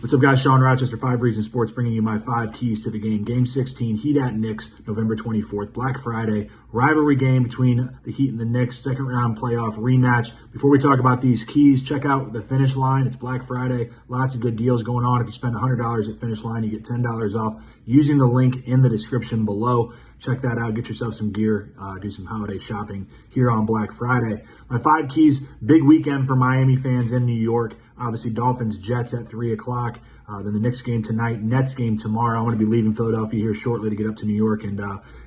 What's up, guys? Sean Rochester, 5 Reasons Sports, bringing you my 5 keys to the game. Game 16, Heat at Knicks, November 24th, Black Friday, rivalry game between the Heat and the Knicks, second round playoff rematch. Before we talk about these keys, check out the Finish Line. It's Black Friday. Lots of good deals going on. If you spend $100 at Finish Line, you get $10 off using the link in the description below. Check that out. Get yourself some gear. Do some holiday shopping here on Black Friday. My 5 keys, big weekend for Miami fans in New York. Obviously, Dolphins, Jets at 3 o'clock. Then the Knicks game tonight, Nets game tomorrow. I'm going to be leaving Philadelphia here shortly to get up to New York and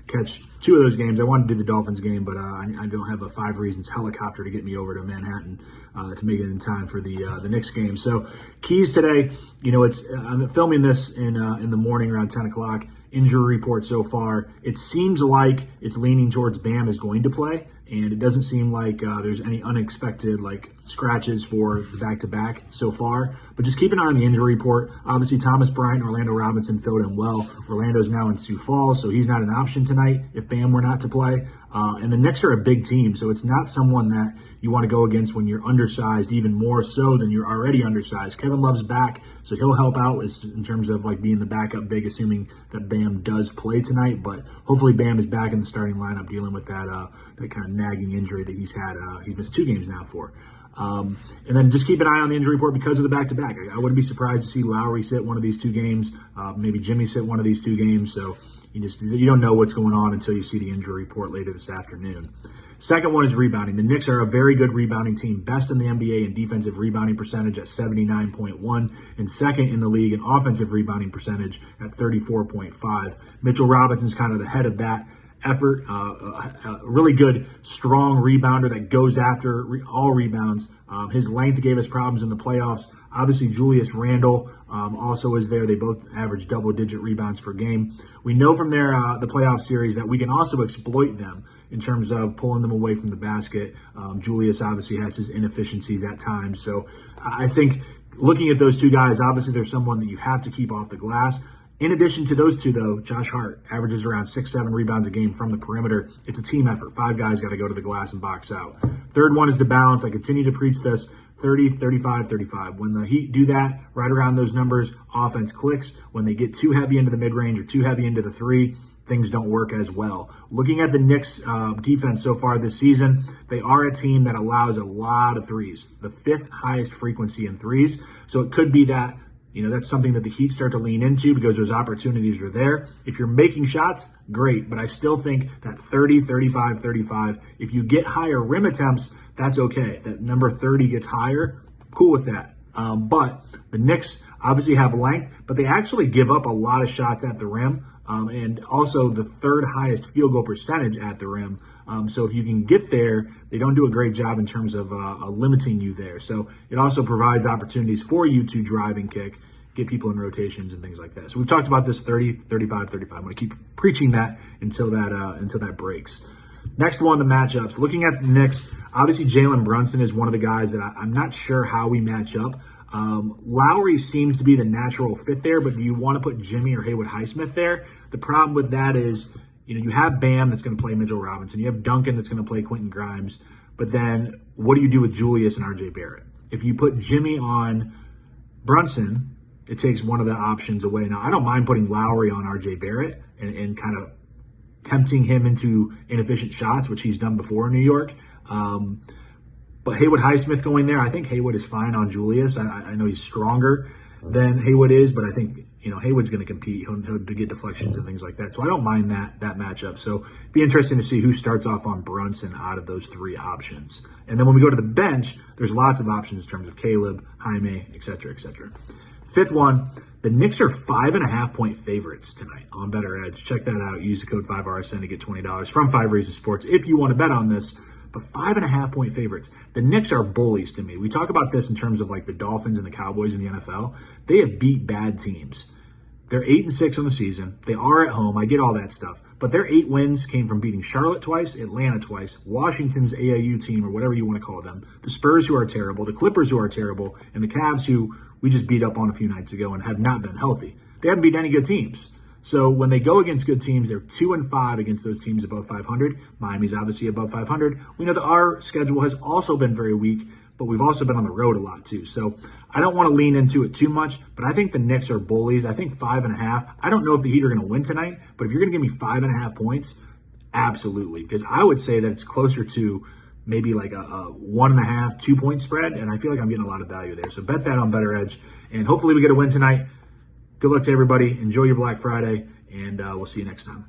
catch 2 of those games. I wanted to do the Dolphins game, but I don't have a 5 Reasons helicopter to get me over to Manhattan to make it in time for the Knicks game. So keys today, I'm filming this in the morning around 10 o'clock. Injury report so far, it seems like it's leaning towards Bam is going to play, and it doesn't seem like there's any unexpected scratches for the back-to-back so far. But just keep an eye on the injury report. Obviously, Thomas Bryant and Orlando Robinson filled in well. Orlando's now in Sioux Falls, so he's not an option tonight if Bam were not to play. And the Knicks are a big team, so it's not someone that you want to go against when you're undersized, even more so than you're already undersized. Kevin Love's back, so he'll help out in terms of being the backup big, assuming that Bam does play tonight. But hopefully Bam is back in the starting lineup dealing with that kind of nagging injury that he's had. He's missed 2 games now for. And then just keep an eye on the injury report because of the back-to-back. I wouldn't be surprised to see Lowry sit one of these 2 games, maybe Jimmy sit one of these 2 games. So you don't know what's going on until you see the injury report later this afternoon. Second one is rebounding. The Knicks are a very good rebounding team, best in the NBA in defensive rebounding percentage at 79.1, and second in the league in offensive rebounding percentage at 34.5. Mitchell Robinson's kind of the head of that effort, a really good, strong rebounder that goes after all rebounds. His length gave us problems in the playoffs. Obviously, Julius Randle also is there. They both average double-digit rebounds per game. We know from the playoff series that we can also exploit them in terms of pulling them away from the basket. Julius obviously has his inefficiencies at times. So I think looking at those 2 guys, obviously there's someone that you have to keep off the glass. In addition to those 2, though, Josh Hart averages around 6-7 rebounds a game from the perimeter. It's a team effort. 5 guys got to go to the glass and box out. Third one is the balance. I continue to preach this. 30, 35, 35. When the Heat do that, right around those numbers, offense clicks. When they get too heavy into the mid-range or too heavy into the 3, things don't work as well. Looking at the Knicks defense so far this season, they are a team that allows a lot of 3s, the 5th highest frequency in 3s. So it could be that that's something that the Heat start to lean into because those opportunities are there. If you're making shots, great. But I still think that 30, 35, 35, if you get higher rim attempts, that's okay. That number 30 gets higher, cool with that. But the Knicks obviously have length, but they actually give up a lot of shots at the rim, and also the 3rd highest field goal percentage at the rim. So if you can get there, they don't do a great job in terms of limiting you there. So it also provides opportunities for you to drive and kick, get people in rotations and things like that. So we've talked about this 30, 35, 35. I'm going to keep preaching that until that breaks. Next one, the matchups. Looking at the Knicks, obviously Jalen Brunson is one of the guys that I'm not sure how we match up. Lowry seems to be the natural fit there, but do you want to put Jimmy or Haywood Highsmith there? The problem with that is, you have Bam that's going to play Mitchell Robinson. You have Duncan that's going to play Quentin Grimes. But then what do you do with Julius and RJ Barrett? If you put Jimmy on Brunson, it takes one of the options away. Now, I don't mind putting Lowry on RJ Barrett and kind of tempting him into inefficient shots, which he's done before in New York. But Haywood Highsmith going there, I think Haywood is fine on Julius. I know he's stronger than Haywood is, but I think Haywood's going to compete. He'll get deflections and things like that. So I don't mind that matchup. So it'd be interesting to see who starts off on Brunson out of those 3 options. And then when we go to the bench, there's lots of options in terms of Caleb, Jaime, et cetera, et cetera. 5th one, the Knicks are 5.5-point favorites tonight on Better Edge. Check that out. Use the code 5RSN to get $20 from 5 Reasons Sports if you want to bet on this. But 5.5-point favorites. The Knicks are bullies to me. We talk about this in terms of the Dolphins and the Cowboys in the NFL. They have beat bad teams. They're 8-6 on the season. They are at home. I get all that stuff. But their 8 wins came from beating Charlotte twice, Atlanta twice, Washington's AAU team, or whatever you want to call them, the Spurs, who are terrible, the Clippers, who are terrible, and the Cavs, who we just beat up on a few nights ago and have not been healthy. They haven't beat any good teams. So when they go against good teams, they're 2-5 against those teams above 500. Miami's obviously above 500. We know that our schedule has also been very weak, but we've also been on the road a lot too. So I don't want to lean into it too much, but I think the Knicks are bullies. I think 5.5. I don't know if the Heat are going to win tonight, but if you're going to give me 5.5 points, absolutely. Because I would say that it's closer to maybe like a 1.5, 2-point spread, and I feel like I'm getting a lot of value there. So bet that on Better Edge, and hopefully we get a win tonight. Good luck to everybody. Enjoy your Black Friday, and we'll see you next time.